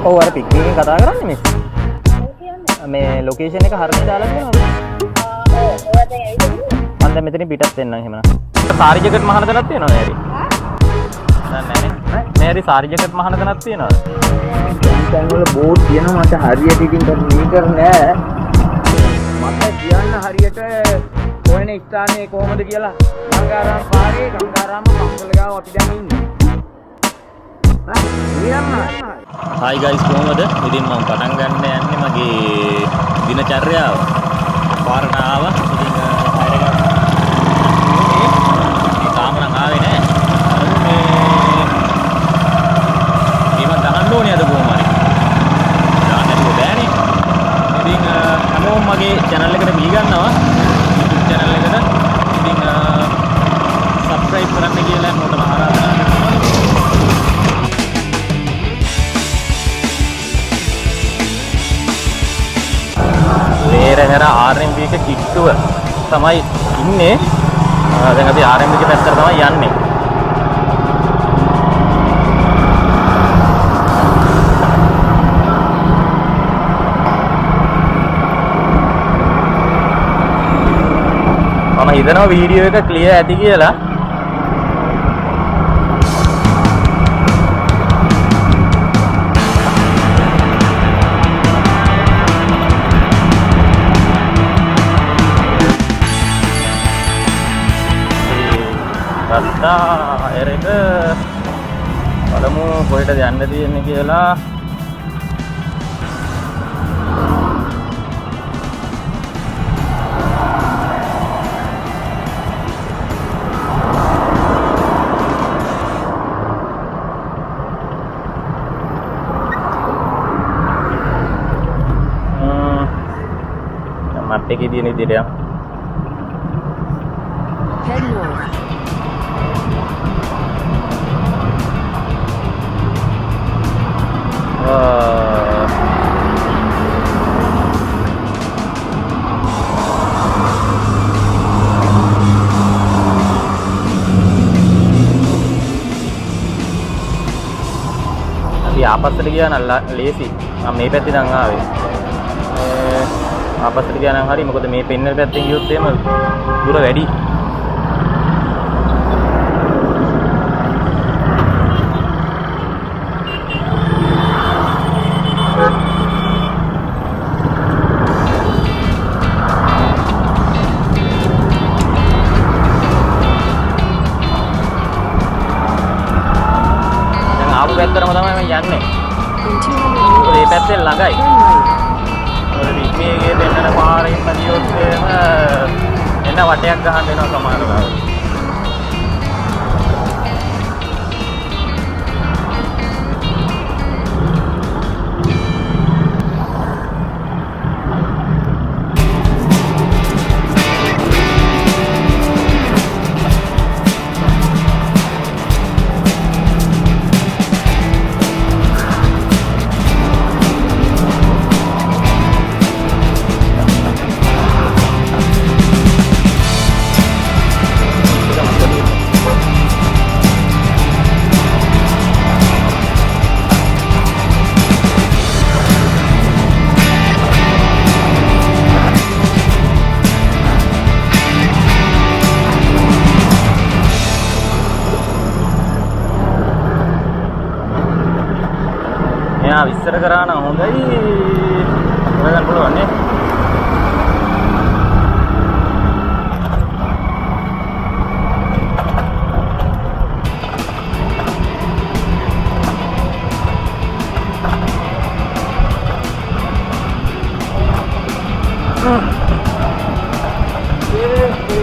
ඔව් අර පික් එකෙන් කතා කරන්නේ මේ. මේ ලොකේෂන් එක හරියට දාලා තියෙනවද? ඔය දැන් ඇවිල්ලා මම දැන් මෙතනින් පිටත් වෙන්නම් එහෙමනම්. සාරි ජැකට් මහන දණක් තියෙනවද ඇරි? නැහැ නෑරි සාරි ජැකට් මහන දණක් තියෙනවද? දැන් වල බෝඩ් තියෙනවා මට හරියට ඉතින් මීටර් නෑ. මට කියන්න හරියට කොහෙන ස්ථානේ කොහමද කියලා. ගංගාරාම පාරේ ගංගාරාම පන්සල ගාව අපි දැන් ඉන්නේ. Hi guys කොහමද? ඉතින් මම පටන් ගන්න යන්නේ මගේ දිනචර්යාව. පාරට ආවා. ඉතින් ටයර් එක තාම නම් ආවේ නෑ. මේව දාන්න ඕනේ අද කොහොම හරි. දාන්න බෑනේ. ඉතින් හැමෝම මගේ channel එකට පිළිගන්නවා. YouTube channel එකට. ඉතින් subscribe කරන්න කියලා මොකටද ආරාධනා කරනවා. ලේරහැර RMB එක කිට්ටුව තමයි ඉන්නේ. දැන් අපි RMB එක පැත්තට තමයි යන්නේ. මම හිතනවා වීඩියෝ එක ක්ලියර් ඇති කියලා. රත්තා එරෙක බලමු කොහෙටද යන්න තියෙන්නේ කියලා. මත් එකේ තියෙන විදිහට යන්න. Head north. අපි ආපස්සට ගියා නම් ලේසි. මම මේ පැත්තේ නම් ආවේ. ආපස්සට ගියා නම් හරි. මොකද මේ පෙන්නන පැත්තෙන් ගියොත් එහෙම දුර වැඩි. පැත්තරම තමයි මම යන්නේ. ඒ පැත්තේ ළඟයි. ඔය විශ්මයේ දෙන්නන පාරෙන් පදියොත් එහෙම එන්න වටයක් ගහන්න වෙනවා සමහර වෙලාවට. විස්තර කරා නම් හොඳයි. කරගන්න පුළුවන් නේ.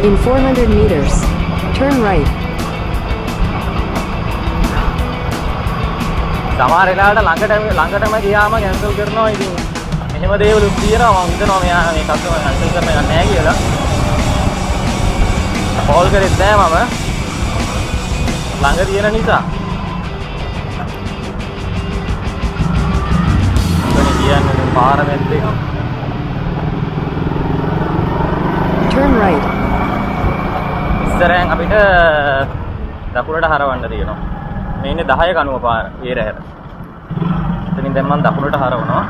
In 400 meters, turn right. සමහර වෙලාවට ළඟටම ගියාම කැන්සල් කරනවා. ඉතින් මෙහෙම දේවලුත් තියෙනවා. මම හිතනවා මෙයා මේ කස්ටමර් කැන්සල් කරන්න යන්නේ නැහැ කියලා. කෝල් කරෙත් නැහැ මම. ළඟ තියෙන නිසා. මොකද කියන්නේ පාර මැද්දේ. Turn right. ඉස්සරහෙන් අපිට දකුණට හරවන්න තියෙනවා. මේ ඉන්නේ 10 කනුව පාර ඊරහැර. එතනින් දැන් මම දකුණට හරවනවා.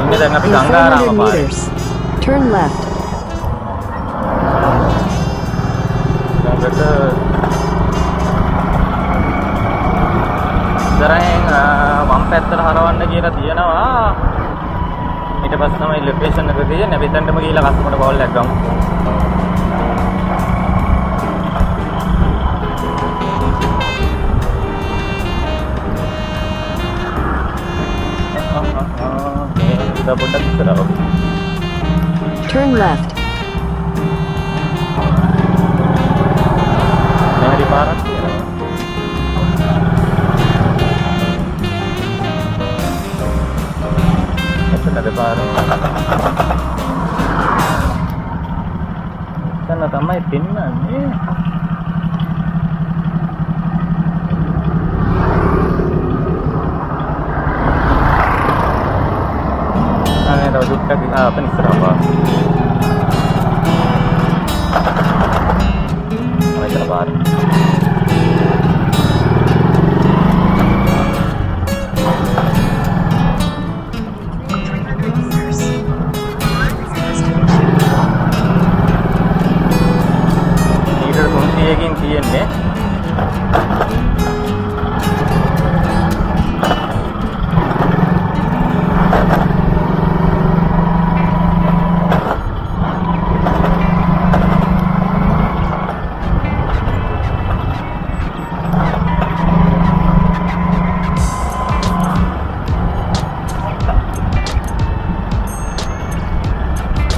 ඉන්නේ දැන් අපි In 400 ගංගාරාම පාරේ. meters, turn left. ඊළඟට ඉතරෙන් වම් පැත්තට හරවන්න කියලා තියෙනවා. ඊට පස්සේ තමයි ලොකේෂන් එක තියෙන්නේ. අපි එතනටම ගිහිල්ලා කස්ටමර්ට කෝල් එකක් ගමු. Turn left. Hari parat. Itu ada parat. Sana tamai pinna ni. Apa nih serapa? Mulai terbar. Ini kunci yakin kian deh.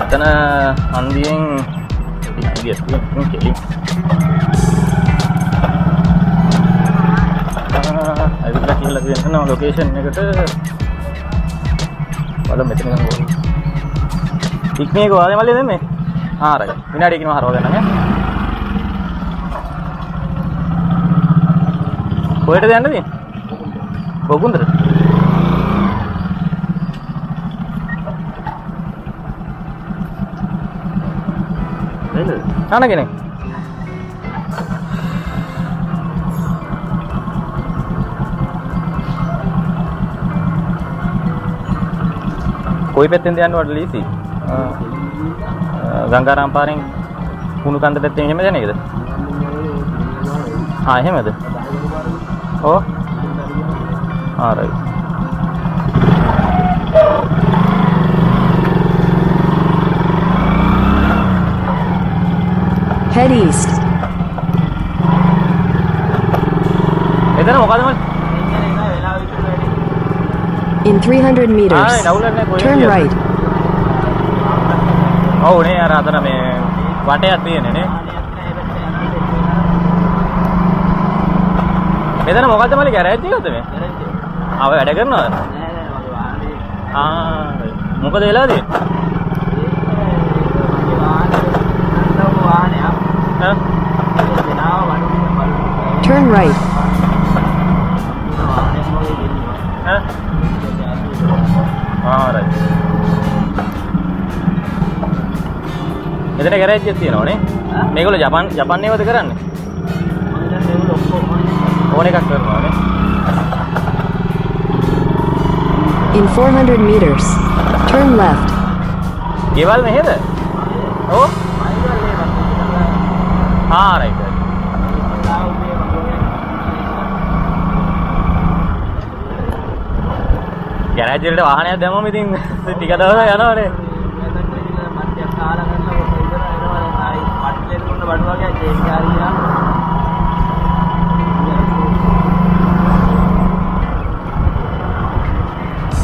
Karena andieng biasa keling. Aku lagi sana location eකට බලමු මෙතන ගමු. ඉක්මේ ගෝවාද මල්ලේ දෙන්නේ? හරි. විනාඩියකින් හරව ගන්න ඈ. කොහෙටද යන්නද? බොගුන්දර. Mana gini? Koi petten diyan wad lisi. Gangaram paring kunu kanda petten එහෙම යන්නේ නේද? එහෙමද? ඔව්. right. Head east. එතන මොකද මල්? In 300 meters, turn right. ඔව් නේ අර අතන මේ වටයක් තියෙන්නේ නේ. මෙතන මොකද්ද මල්ලි ගෑරේජ් එකද මේ? ආ ඔය වැඩ කරනවද? මොකද වෙලා තියෙන්නේ? Turn right. right. මෙතන ගෑරේජ් එකක් තියෙනවනේ. මේගොල්ලෝ ජපාන් නේවද කරන්නේ? ඕන එකක් කරනවානේ. In 400 meters, turn left. ගෙවල් මෙහෙද? ඔව්. right. ගෑරේජ් වලට වාහනයක් දැම්මම ඉතින් ටික දවසක් යනවනේ.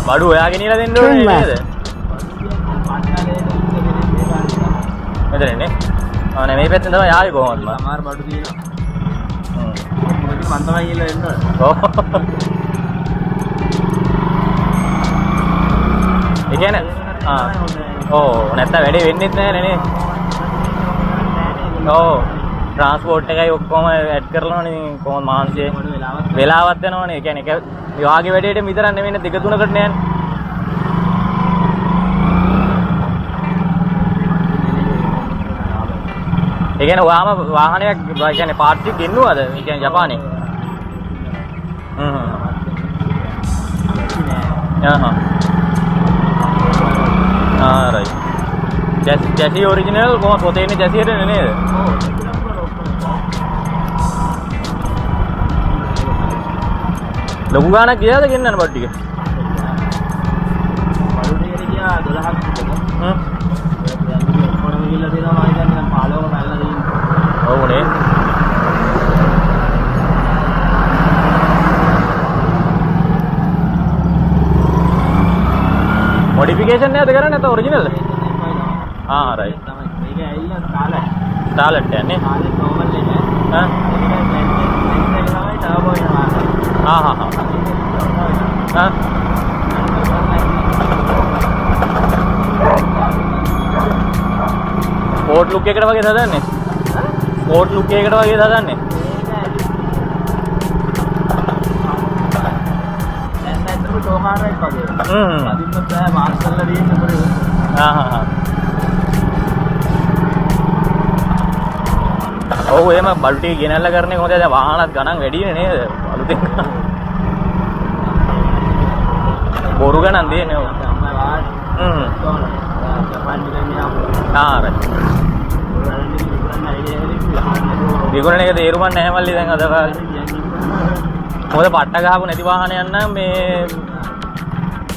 බඩු ඔයාගෙන ඉලා දෙන්න ඕනේ නේද? මෙතනනේ. නේ මේ පැත්තෙන් තමයි ආවේ කොහොමද? සමහර බඩු තියෙනවා. මොකද මන් තමයි ඉල්ල එන්න ඕනේ. ඔව්. ඒ කියන්නේ නැත්නම් වැඩේ වෙන්නෙත් නැහැ නේ. ඔව්. ට්‍රාන්ස්පෝර්ට් එකයි ඔක්කොම ඇඩ් කරලානේ කොහොමද මාන්සිය වෙලාවත් යනවනේ. ඒ කියන්නේ එක මේ වාගේ වැඩේට විතරක් නෙවෙයි දෙක තුනකට නෑනේ. ඒ කියන්නේ ඔයාම වාහනයක් ඒ කියන්නේ පාර්ට් එක ගෙන්නුවද? ඒ කියන්නේ ජපානේ. right. Chassis original කොහොමද පොතේ ඉන්නේ chassis එකනේ නේද? ලොකු ගාණක් ගියාද ගෙන්නන්න බඩු ටික? බඩු ටිකට ගියා 12ක් විතර. ඔක්කොම ගිහලා දෙනවා මම හිතන්නේ දැන් 15ක පැනලා දෙන්නේ. ඔව් නේ. මොඩිෆිකේෂන් නේද කරන්නේ නැත්නම් ඔරිජිනල්? right. මේක ඇවිල්ලා ස්කාලට්. ස්කාලට් යන්නේ. ස්කාලට් නෝමල් එක. හා. ස්පෝර්ට් ලුක් එකකට වගේ හදන්නේ. ස්පෝර්ට් ලුක් එකකට වගේ හදන්නේ. අදින්න බෑ මාස්ටර්ලා දෙන්න පොරේ. ඔව් එහෙම බඩු ටික ගෙනල්ලා කරන්නේ කොහොමද? දැන් වාහනත් ගණන් වැඩිනේ නේද? අලුතෙන්. බොරු ගණන් දෙන්නේ ඔව්. right. විකුණන එක තේරුම් නැහැ මල්ලි දැන් අද කාලේ. මොකද පට්ට ගහපු නැති වාහනයක් නම් මේ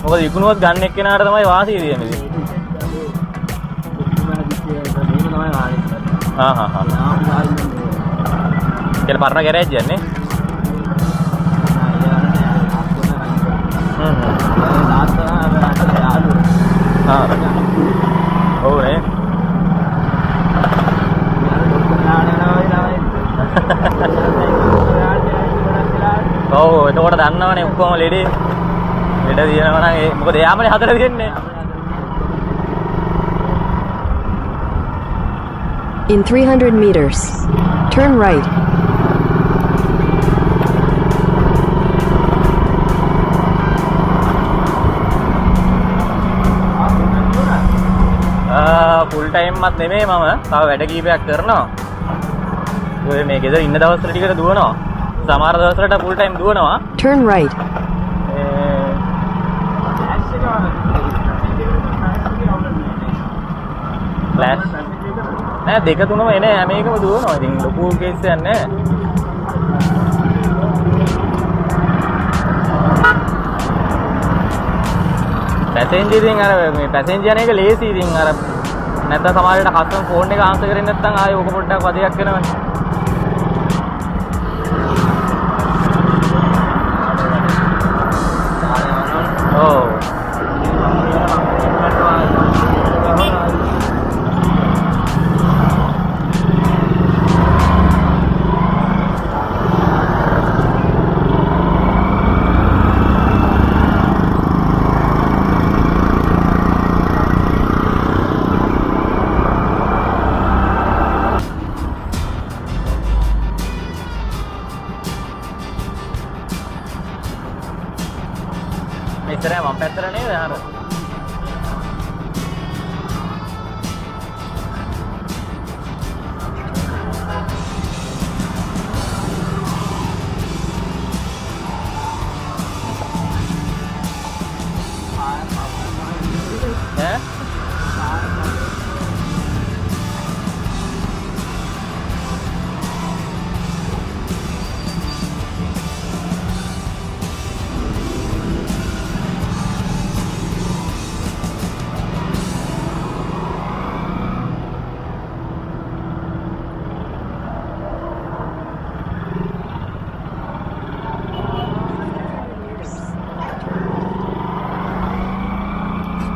මොකද විකුණුවත් ගන්න එක්කෙනාට තමයි වාසිය දෙන්නේ ඉතින්. කියලා පරණ ගෑරේජ් යන්නේ. ඔව් නේ. ඔව් එතකොට දන්නවනේ ඔක්කොම ලෙඩේ. ලෙඩ දිනනවා නම් ඒ මොකද එයාමනේ හතර දෙන්නේ. In 300 meters, turn right. Full time මත් නෙමෙයි මම තව වැඩ කීපයක් කරනවා. ඔය මේ ගෙදර ඉන්න දවස් වල ටිකට දුවනවා. සමහර දවස් වලට ෆුල් ටයිම් දුවනවා. Turn right. ෆ්ලෑෂ් නෑ දෙක තුනම එනේ හැම එකම දුවනවා. ඉතින් ලොකු කේස් එකක් නෑ. පැසෙන්ජර් ඉතින් අර මේ පැසෙන්ජර් යන එක ලේසි ඉතින් අර නැත්නම් සමහර වෙලාවට කස්ටමර් ෆෝන් එක ආන්සර් කරන්නේ නැත්නම් ආයේ ඕක පොඩ්ඩක් වදයක් වෙනවනේ. ඔව්. ඉතරේ මම පැත්තට නේද අර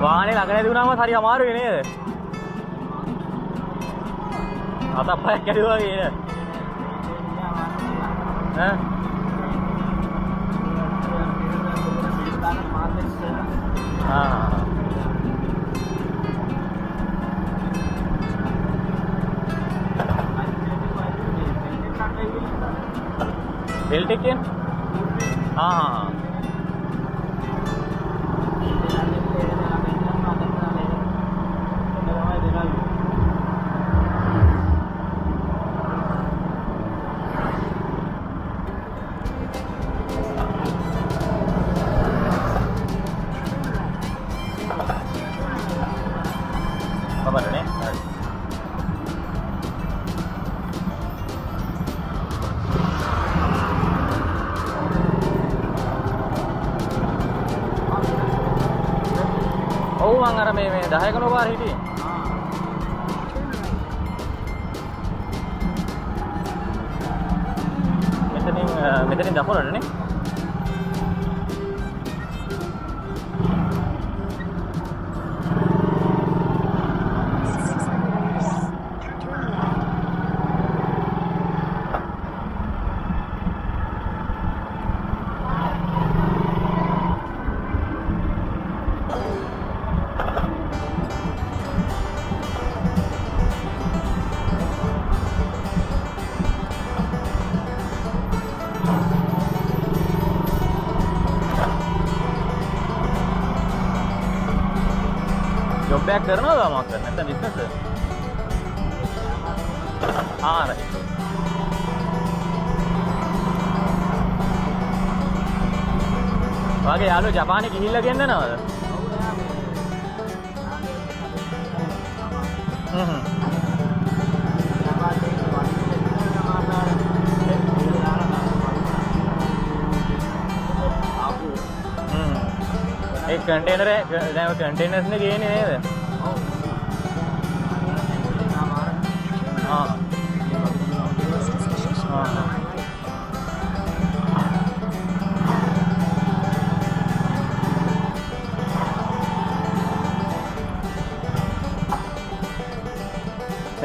වාහනේ ළඟ නැති වුණාම හරි අමාරුයි නේද? අතප්පයක් කැඩුවා වගේ නේද? ඈ? बेल्ट के हाँ මං අර මේ 10 කන පාර හිටියේ. මෙතනින් දකුණටනේ. ජොබ් එකක් කරනවද මොකක්ද නැත්නම් බිස්නස් එක? right. වාගේ යාළුවෝ ජපානේ ගිහිල්ලා ගෙන්නනවද? ඒ කන්ටේනර් දැන් කන්ටේනර්ස් නේ ගේන්නේ නේද? ඔව්.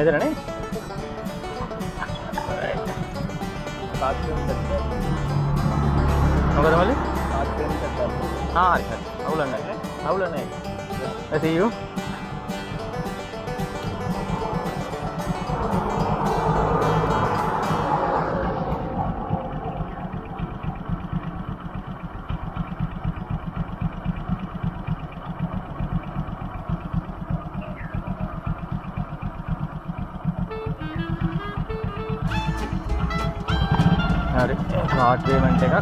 එදරනේ? මොකද මල්ලි? හරි. අවුලක් නැහැ. අවුලක් නැහැ. See you. හරි. ස්මාර්ට් පේමන්ට් එකක්.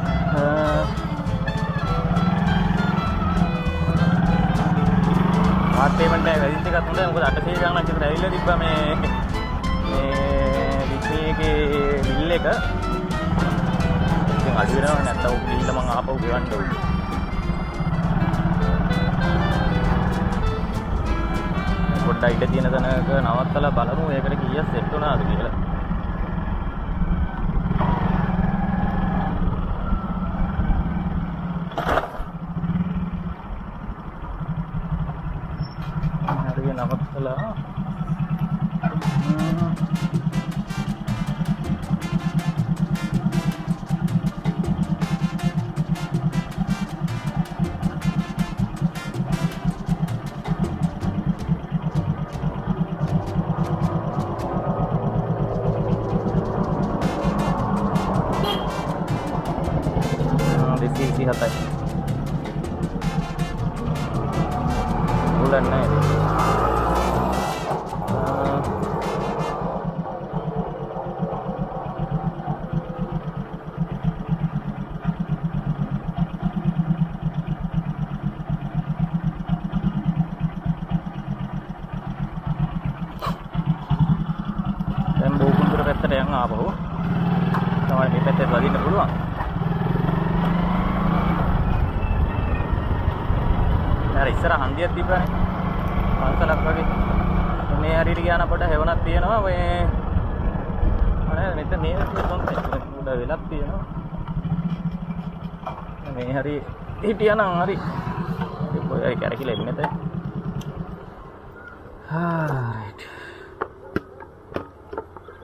පේමන්ට් එක වැඩිත් එකක් හොඳයි. මොකද 800 ගණනක් විතර ඇවිල්ලා තිබ්බා මේ ඩිස්ප්ලේ එකේ බිල් එක. ඉතින් අඩු වෙනව නැත්තම් බිල්ල මම ආපහු ගෙවන්න ඕනේ. පොඩ්ඩක් ඉඩ තියෙන තැනක නවත්තලා බලමු ඒකට කීයක් සෙට් වුණාද කියලා. නවත්තලා දෙකේ 27යි. බුලන් නැහැ. දැන් බෝකුන්තර පැත්තට යන් ආපහු තමයි මේ පැත්තට වදින්න පුළුවන්. අර ඉස්සර හන්දියක් තිබ්බනේ. පන්සලක් වගේ. මේ හරියට ගියා නම් පොඩ හැවණක් තියෙනවා. ඔය අනේ මෙතන නේද උඩ වෙලක් තියෙනවා. මේ හරිය හිටියා නම් හරි. ඒ කොයි කැරකිලා ඉන්නේ නැතේ. හා